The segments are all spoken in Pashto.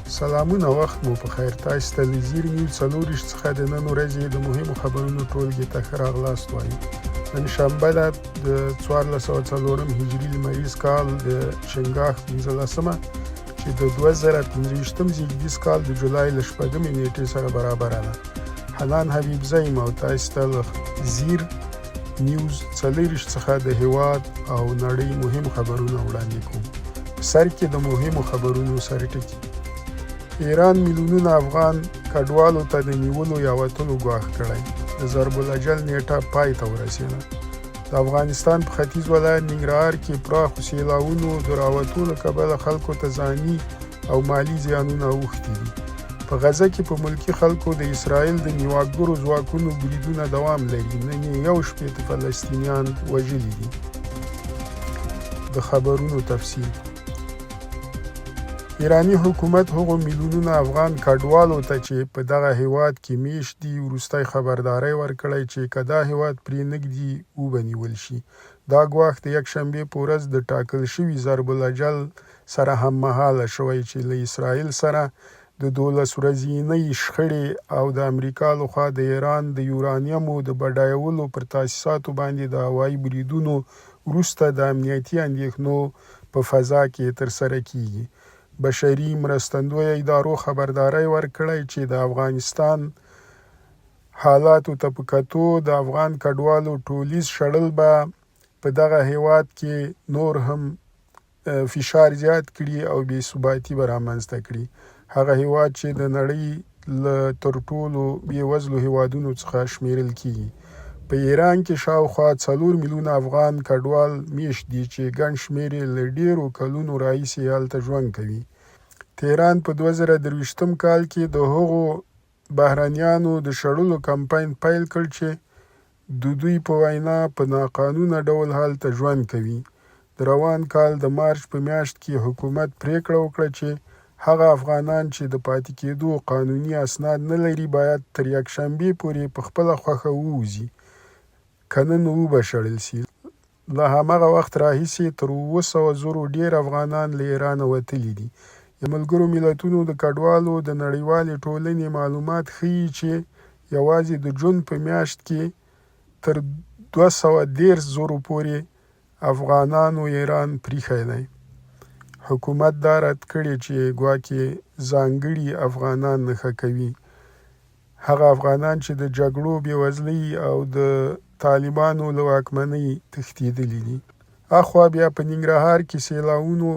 سلامونه، وخت مو په خیر. تاسو ته د زیر نیوز 24 څخه د نن ورځې د مهمو خبرونو ټولګې ته ښه راغلاست وایو. نن شنبه ده، د 1404 هجري لمریز کال د چنګاښ 15مه چې د 2025 زیږدیز کال د جولای له 4 نیټې سره برابره ده. حنان حبیبزی یم او تاسو ته له زیر نیوز 24 څخه د هیواد او نړۍ مهم خبرونه وړاندې کوم. په سر کې د مهمو خبرونو سرټکي. ایران میلیونونه افغان کډوالو ته د نیولو یا وتلو ګواښ کړی. د ضرب الاجل نیټه پای ته ورسېده. د افغانستان په ختیځ ولایت ننګرهار کې پراخو سیلاوونو د راوتو له کبله خلکو ته ځاني او مالي زیانونه اوښتي دي. په غزه کې په ملکي خلکو د اسرائیل د نیواکګرو ځواکونو بریدونه دوام لري. نن یې 61 فلسطینیان وژلي دي. د خبرونو تفصیل. ایرانی حکومت هغو میلیونونه افغان کډوالو ته چې په دغه هیواد کې میشت دي وروستی خبرداری ورکړی چې که دا هیواد پرې نږدي وبنیول شي. دا ګواښ د یکشنبې په ورځ د ټاکل شوي ضرب الاجل سره هممهاله شوی چې له اسرائیل سره د 12 ورځنۍ شخړې او د امریکا لخوا د ایران د یورانیمو د بډایولو پر تاسیساتو باندې د هوایي بریدونو وروسته د امنیتي اندېښنو په فضا کې ترسره کیږي. بشري مرستندویه ادارو خبرداری ورکړی چې د افغانستان حالاتو ته په کتو د افغان کډوالو ټولیز شړل به په دغه هیواد کې نور هم فشار زیات کړي او بې ثباتي به رامنځته کړي. هغه هیواد چې د نړۍ له تر ټولو بېوزلو هیوادونو څخه شمیرل کیږي. په ایران کې شاوخوا 4 میلیونه افغان کډوال میشت دي چې ګڼ شمېر یې له ډېرو کلونو راهیسې هلته ژوند کوي. تهران په 2023 کال کې د هغو بهرنیانو د شړلو کمپاین پیل کړ چې د دوی په وینا په ناقانونه ډول هلته ژوند کوي. د روان کال د مارچ په میاشت کې حکومت پریکړه وکړه چې هغه افغانان چې د پاتې کېدو قانوني اسناد نه لري باید تر یکشنبې پورې په خپله خوښه ووځي، که نه نو وبشړل سي. له همغه وخت راهیسې تر 700,000 ډېر افغانان له ایرانه وتلي دي. د ملګرو ملتونو د کډوالو د نړیوالې ټولنې معلومات ښیي چې یوازې د جون په میاشت کې تر 213,000 پورې افغانانو ایران پریښی دی. حکومت دا رد کړی چې ګواکې ځانګړي افغانان نښه کوي. هغه افغانان چې د جګړو، بېوزلۍ او د طالبانو له واکمنۍ تښتېدلي دي. اخوا بیا په ننګرهار کې سیلاوونو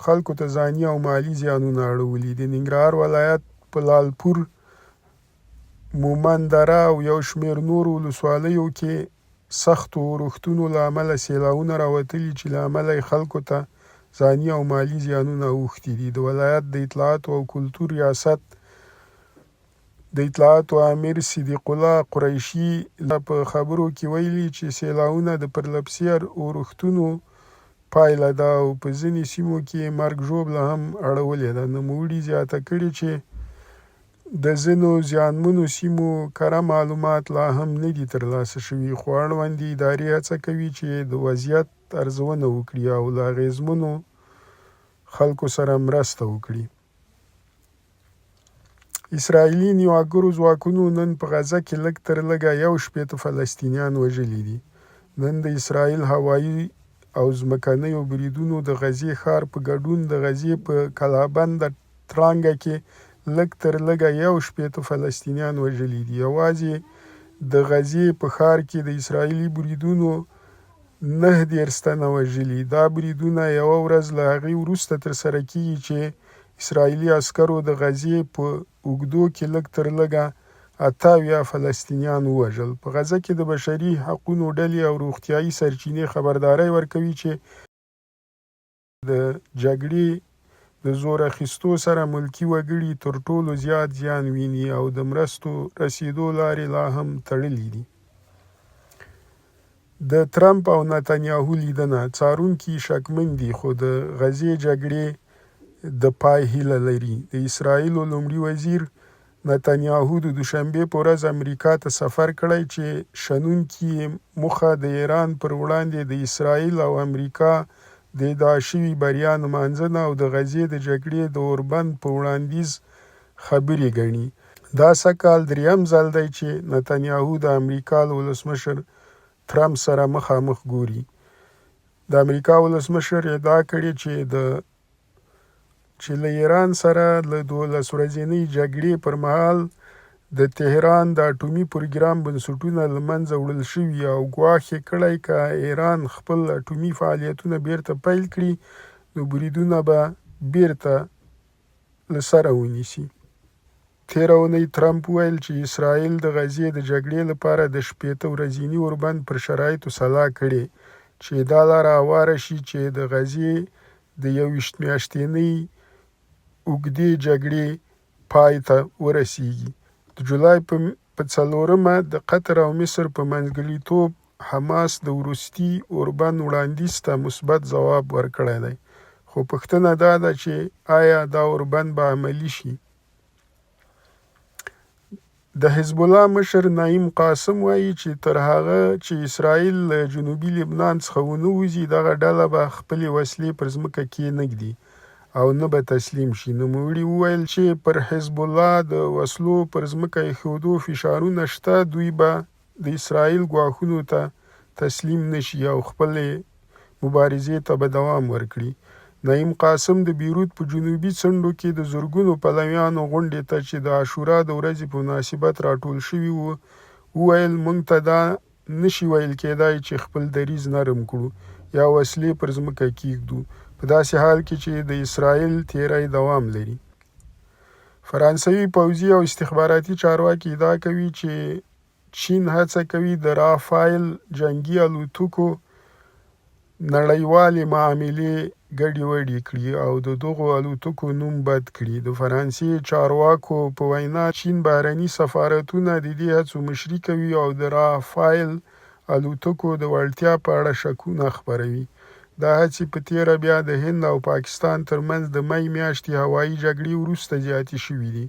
خلکو ته ځاني او مالي زیانونه اړولي. د ننګرهار ولایت په لالپور، مومند دره او یو شمېر نورو ولسوالیو کې سختو اورښتونو له امله سیلاوونه راوتلي چې له امله یې خلکو ته ځاني او مالي زیانونه اوښتي دي. د ولایت د اطلاعاتو او کلتور ریاست د اطلاعاتو امیر صدیق الله قریشي په خبرو کې ویلي چې سیلاوونه د پرلپسې اورښتونو پایله ده او په ځینې سیمو کې مرګ ژوبله هم اړولې ده. نوموړي زیاته کړې چې د ځینو زیانمنو سیمو کره معلومات لا هم نه دي ترلاسه شوي، خو اړوندې ادارې هڅه کوي چې د وضعیت ارزونه وکړي او له اغېزمنو خلکو سره مرسته وکړي. اسرائیلي نیواکګرو ځواکونو نن په غزه کې لږ تر لږه 61 فلسطینیان وژلي دي. نن د اسرائیل هوایي او ځمکنیو بریدونو د غزې ښار په ګډون د غزې په کلابند ترانګه کې لږ تر لږه 61 فلسطینیان وژلي دي. یوازې د غزې په ښار کې د اسرائیلي بریدونو 19 تنه وژلي. دا بریدونه یوه ورځ له هغې وروسته ترسره کیږي چې اسرائیلي عسکرو د غزې په اوږدو کې لږ تر لږه 78 فلسطینیان ووژل. په غزه کې د بشري حقونو ډلې او روغتیایي سرچینې خبرداری ورکوي چې د جګړې د زور اخیستو سره ملکي وګړي تر ټولو زیات زیان ویني او د مرستو رسیدو لارې لا هم تړلې دي. د ترمپ او نتنیاهو لیدنه. څارونکي شکمن دي خو د غزې جګړې د پای هیله لري. د اسرائیلو لومړي وزیر نتنیاهو د دوشنبې په ورځ امریکا ته سفر کړی چې شنونکي موخه د ایران پر وړاندې د اسرائیل او امریکا د ادعا شوي بریا نمانځنه او د غزې د جګړې د اوربند په وړاندیز خبرې ګڼي. دا سږکال درېیم ځل دی چې نتنیاهو د امریکا له ولسمشر ترامپ سره مخامخ ګوري. د امریکا ولسمشر ادعا کړې چې له ایران سره له 12 ورځنۍ جګړې پر مهال د تهران د اټومي پروګرام بنسټونه له منځه وړل شوي او ګواښ یې کړی که ایران خپل اټومي فعالیتونه بیرته پیل کړي نو بریدونه به بیرته له سره ونیسي. تېره اونۍ ترامپ وویل چې اسرائیل د غزې د جګړې لپاره د 80 ورځني اوربند پر شرایطو سلا کړې چې دا لاره هواره شي چې د غزې د 21 میاشتنۍ اوږدې جګړې پای ته ورسیږي. د جولای په 4مه د قطر او مصر په منځګړیتوب حماس د وروستي اوربند وړاندیز ته مثبت ځواب ورکړی دی، خو پوښتنه دا ده چې آیا دا اوربند به عملي شي. د حزب الله مشر نعیم قاسم وایي چې تر هغه چې اسرائیل له جنوبي لبنان څخه ونه وځي دغه ډله به خپلې وسلې پر ځمکه کېنږدي او نه به تسلیم شي. نوموړي وویل چې پر حزب الله د وسلو پر ځمکه ایښودو فشارونه شته، دوی به د اسرائیل ګواښونو ته تسلیم نشي او خپلې مبارزې ته به دوام ورکړي. نعیم قاسم د بیروت په جنوبي څنډو کې د زرګونو پلویانو غونډې ته چې د عاشورا د ورځې په مناسبت راټول شوي وو وویل موږ ته دا نشي ویل کېدای چې خپل دریځ نرم کړو یا وسلې پر ځمکه کېږدو په داسې حال کې چې د اسرائیل تیری دوام لري. فرانسوي پوځي او استخباراتي چارواکي ادعا کوي چې چین هڅه کوي د رافایل جنګي الوتکو نړیوالې معاملې ګډې وډې کړي او د دغو الوتکو نوم بد کړي. د فرانسې چارواکو په وینا چین بهرني سفارتونه د دې هڅو مشري کوي او د رافایل الوتکو د وړتیا په اړه شکونه خپروي. دا هڅې په تېره بیا د هند او پاکستان ترمنځ د مۍ میاشتې هوایي جګړې وروسته زیاتې شوي دي.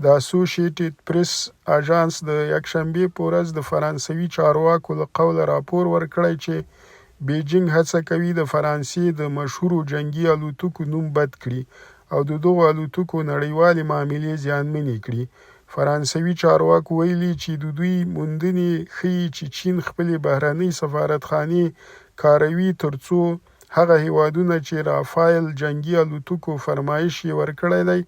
د اسوسییټډ پریس اژانس د یکشنبې په ورځ د فرانسوي چارواکو له قوله راپور ورکړی چې بیجینګ هڅه کوي د فرانسې د مشهورو جنګي الوتکو نوم بد کړي او د دغو الوتکو نړیوالې معاملې زیانمنې کړي. فرانسوي چارواکو ویلي چې د دوی موندنې ښیي چې چین خپلې بهرنۍ سفارتخانې کاروي ترڅو هغه هیوادونه چې رافایل جنګي الوتکو فرمایش یې ورکړی دی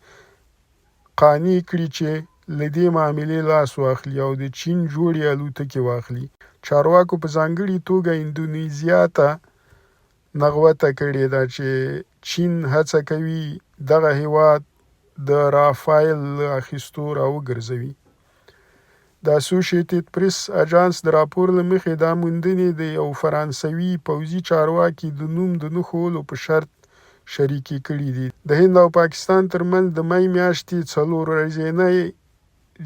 قانع کړي چې له دې معاملې لاس واخلي او د چین جوړې الوتکې واخلي. چارواکو په ځانګړې توګه اندونیزیا ته نغوته کړې ده چې چین هڅه کوي دغه هیواد د رافایل له اخیستو راوګرځوي. د اسوسییټډ پریس اژانس د راپور له مخې دا موندنې د یو فرانسوي پوځي چارواکي د نوم د نه ښودلو په شرط شریکې کړي دي. د هند او پاکستان ترمنځ د مۍ میاشتې 4 ورځنۍ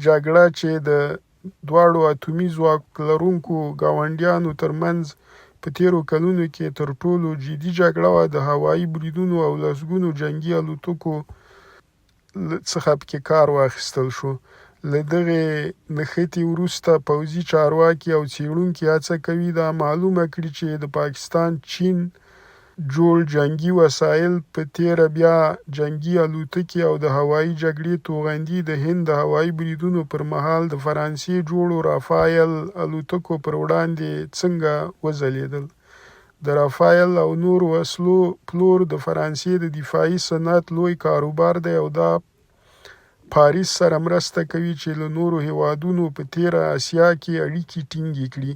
جګړه چې د دواړو اټومي ځواک لرونکو ګاونډیانو ترمنځ په تیرو کلونو کې تر ټولو جدي جګړه وه، د هوایي بریدونو او لسګونو جنګي الوتکو څخه پکې کار واخیستل شو. له دغې نښتې وروسته پوځي چارواکي او څېړونکي هڅه کوي دا معلومه کړي چې د پاکستان چین جوړ جنګي وسایل په تیره بیا جنګي الوتکې او د هوایي جګړې توغندي د هند د هوایي بریدونو پر مهال د فرانسې جوړو رافایل الوتکو پر وړاندې څنګه وځلېدل. د رافایل او نورو وسلو پلور د فرانسې د دفاعي صنعت لوی کاروبار دی او دا پاریس سره مرسته کوي چې له نورو هیوادونو په تیره اسیا کې اړیکې ټینګې کړي،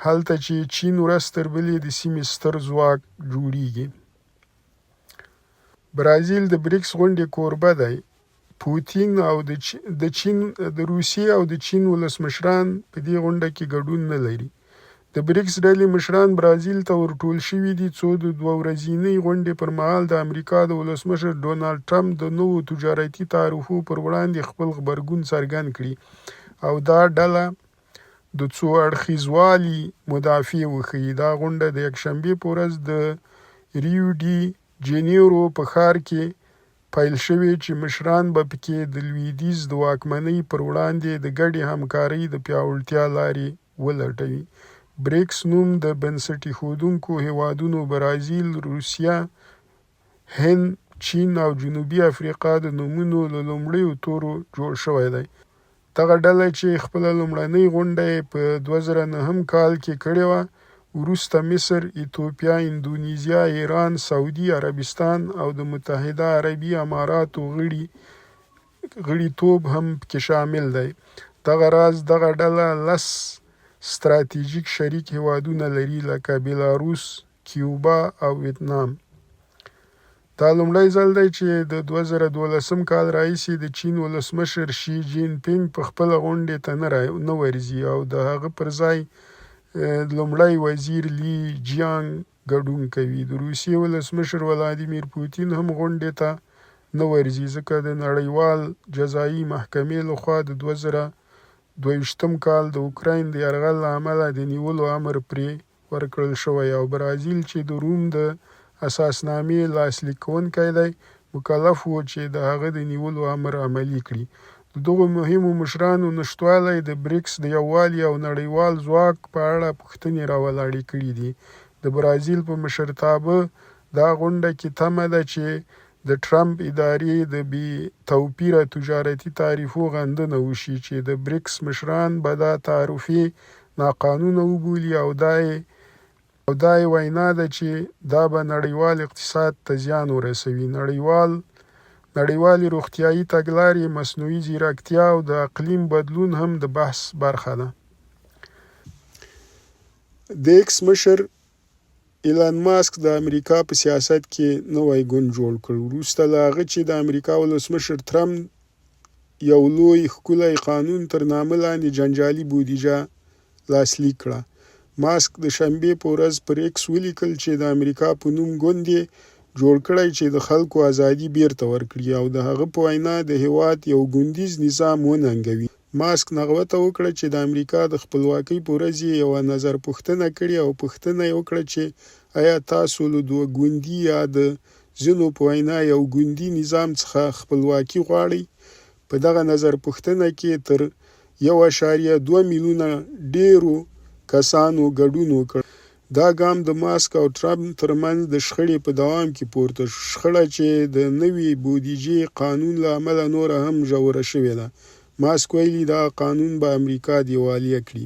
هلته چې چین ورځ تر بلې د سیمې ستر ځواک جوړیږي. برازیل د بریکس غونډې کوربه دی. پوتین او د روسیې او د چین ولسمشران په دې غونډه کې ګډون نه لري. د بریکس ډلې مشران برازیل ته ورټول شوي دي څو د 2 ورځنۍ غونډې پر مهال د امریکا د ولسمشر ډونالډ ټرمپ د نوو تجارتي تعرفو پر وړاندې خپل غبرګون څرګند کړي او دا ډله د څو اړخیزوالي مدافع وښیي. دا غونډه د یکشنبې په ورځ د ریو ډي جنیرو په ښار کې پیل شوې چې مشران به پکې د لویدیځ د واکمنۍ پر وړاندې د ګډې همکارۍ د پیاوړتیا لارې ولټوي. بریکس نوم د بنسټ ایښودونکو هیوادونو برازیل، روسیه، هند، چین او جنوبي افریقا د نومونو له لومړیو تورو جوړ شوی دی. دغه ډله چې خپله لومړنۍ غونډه یې په 2009 کال کې کړې وه، وروسته مصر، ایتوپیا، اندونیزیا، ایران، سعودي عربستان او د متحده عربي اماراتو غړیتوب هم پکې شامل دی. دغه راز دغه ډله 10 ستراتیژیک شریک هیوادونه لري لکه بیلاروس، کیوبا او ویتنام. دا لومړی ځل دی چې د 2012 کال راهیسې د چین ولسمشر شي جین پینګ په خپله غونډې ته نه ورځي او د هغه پر ځای لومړی وزیر لی جیانګ ګډون کوي. د روسیې ولسمشر ولادیمیر پوتین هم غونډې ته نه ورځي ځکه د نړیوال جزایي محکمې لخوا د 2022 کال د اوکراین د یرغل له امله د نیولو امر پرې ورکړل شوی او برازیل چې د روم د اساسنامې لاسلیک کوونکی دی مکلف و چې د هغه د نیولو امر عملي کړي. د دغو مهمو مشرانو نشتوالی د بریکس د یووالي او نړیوال ځواک په اړه پوښتنې راولاړې کړي دي. د برازیل په مشرتابه دا غونډه کې تمه ده چې د ټرمپ ادارې د بې توپیره تجارتي تعرفو غندنه وشي چې د بریکس مشران به دا تعرفې ناقانونه وبولي او دا یې وینا ده چې دا به نړیوال اقتصاد ته زیان ورسوي. نړیوالې روغتیایي تګلارې، مصنوعي ځیرکتیا او د اقلیم بدلون هم د بحث برخه ده. د ایکس مشر ایلان ماسک د امریکا په سیاست کې نوی ګوند جوړ کړ وروسته له هغه چې د امریکا ولسمشر ټرمپ یو لوی ښکلی قانون تر نامه لاندې جنجالي بودیجه لاسلیک کړه. ماسک د شنبې په ورځ پر ایکس ولیکل چې د امریکا په نوم ګوند یې جوړ کړی چې د خلکو ازادي بیرته ورکړي او د هغه په وینا د هیواد یو ګوندیز نظام وننګوي. ماسک نغوته وکړه چې د امریکا د خپلواکۍ په ورځ یې یوه نظر پوښتنه کړې او پوښتنه یې وکړه چې آیا تاسو له دوه ګوندي یا د ځینو په وینا یو ګوندي نظام څخه خپلواکي غواړئ؟ په دغه نظر پوښتنه کې تر 1.2 میلیونه ډیرو کسانو ګډون وکړ. دا ګام د ماسک او ټرمپ ترمنځ د شخړې په دوام کې پورته شو، شخړه چې د نوي بودیجې قانون له امله نوره هم ژوره شوې ده. ماسک ویلي دا قانون به امریکا دیوالیه کړي.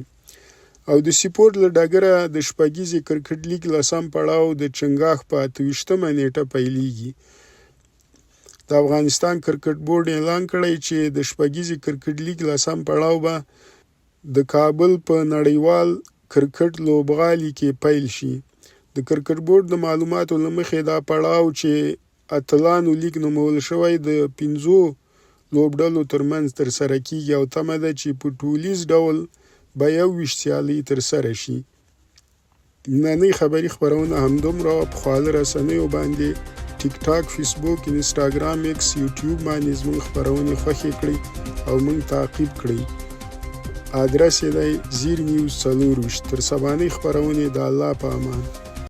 او د سپورټ له ډګره د شپږیزې کرکټ لیګ 10 پړاو د چنګاښ په 28مه نیټه پیلیږي. د افغانستان کرکټ بورډ اعلان کړی چې د شپږیزې کرکټ لیګ 10 پړاو به د کابل په نړیوال کرکټ لوبغالي کې پیل شي. د کرکټ بورډ د معلوماتو له مخې دا پړاو چې اتلانو لیګ نومول شوی د 5 لوبډلو ترمنځ ترسره کیږي او تمه ده چې په ټولیز ډول به 21 سیالۍ ترسره شي. نننۍ خبري خپرونه همدومره وه. په خواله رسنیو باندې ټیک ټاک، فیسبوک، انسټاګرام، ایکس، یوټیوب باندې زموږ خپرونې خوښې کړئ او موږ تعقیب کړئ. ادرس یې دی زیر نیوز 24. تر سبانۍ خپرونې د الله په امان.